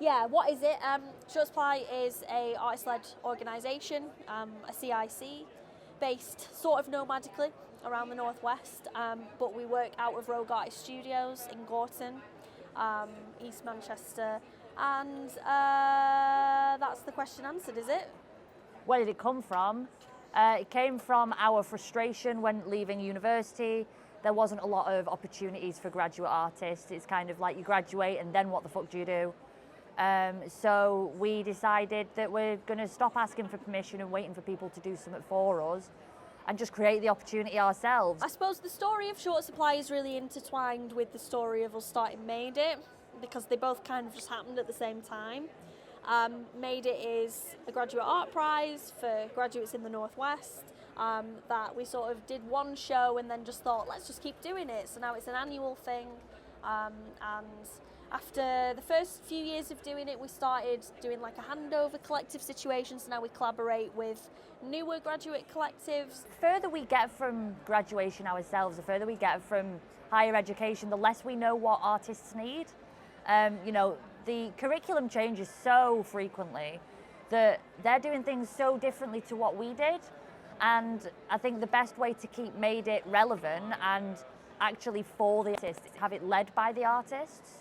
Yeah, what is it? Short Supply is a artist-led organisation, a CIC, based sort of nomadically around the northwest, but we work out of Rogue Artist Studios in Gorton, East Manchester, and that's the question answered, is it? Where did it come from? It came from our frustration when leaving university. There wasn't a lot of opportunities for graduate artists. It's kind of like you graduate and then what the fuck do you do? So we decided that we're going to stop asking for permission and waiting for people to do something for us and just create the opportunity ourselves. I suppose the story of Short Supply is really intertwined with the story of us starting Made It, because they both kind of just happened at the same time. Made It is a graduate art prize for graduates in the Northwest that we sort of did one show and then just thought, let's just keep doing it. So now it's an annual thing, and after the first few years of doing it, we started doing like a handover collective situation, so now we collaborate with newer graduate collectives. The further we get from graduation ourselves, the further we get from higher education, the less we know what artists need. You know, the curriculum changes so frequently that they're doing things so differently to what we did. And I think the best way to keep Made It relevant and actually for the artists is have it led by the artists.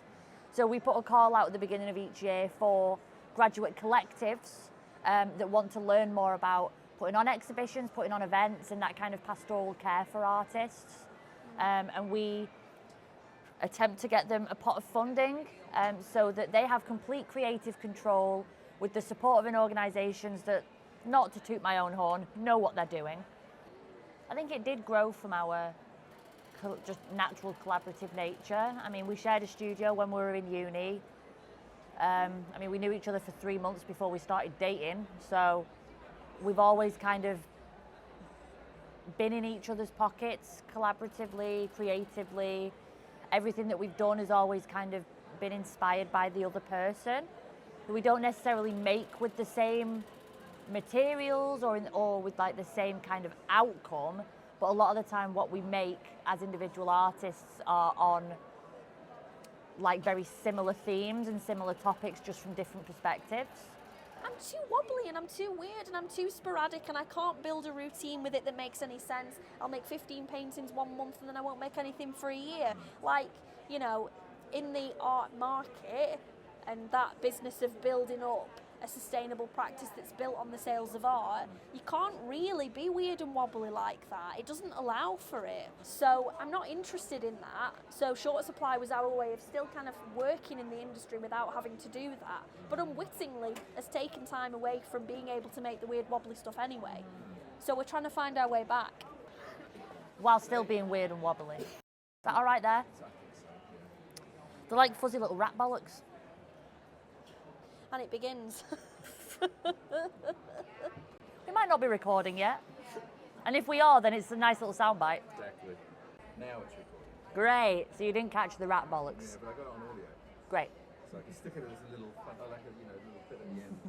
So we put a call out at the beginning of each year for graduate collectives that want to learn more about putting on exhibitions, putting on events and that kind of pastoral care for artists. And we attempt to get them a pot of funding so that they have complete creative control with the support of an organisations that, not to toot my own horn, know what they're doing. I think it did grow from our just natural collaborative nature. I mean, we shared a studio when we were in uni. I mean, we knew each other for 3 months before we started dating, so we've always kind of been in each other's pockets collaboratively, creatively. Everything that we've done has always kind of been inspired by the other person. We don't necessarily make with the same materials or with like the same kind of outcome, but a lot of the time what we make as individual artists are on like very similar themes and similar topics, just from different perspectives. I'm too wobbly and I'm too weird and I'm too sporadic and I can't build a routine with it that makes any sense. I'll make 15 paintings 1 month and then I won't make anything for a year. Like, you know, in the art market and that business of building up a sustainable practice that's built on the sales of art, you can't really be weird and wobbly like that. It doesn't allow for it. So I'm not interested in that. So Short Supply was our way of still kind of working in the industry without having to do that, but unwittingly has taken time away from being able to make the weird wobbly stuff anyway. So we're trying to find our way back. While still being weird and wobbly. Is that all right there? They're like fuzzy little rat bollocks. And it begins. We might not be recording yet. And if we are, then it's a nice little soundbite. Exactly. Now it's recording. Great. So you didn't catch the rat bollocks. Yeah, but I got it on audio. Great. So I can stick it as a little, little bit at the end.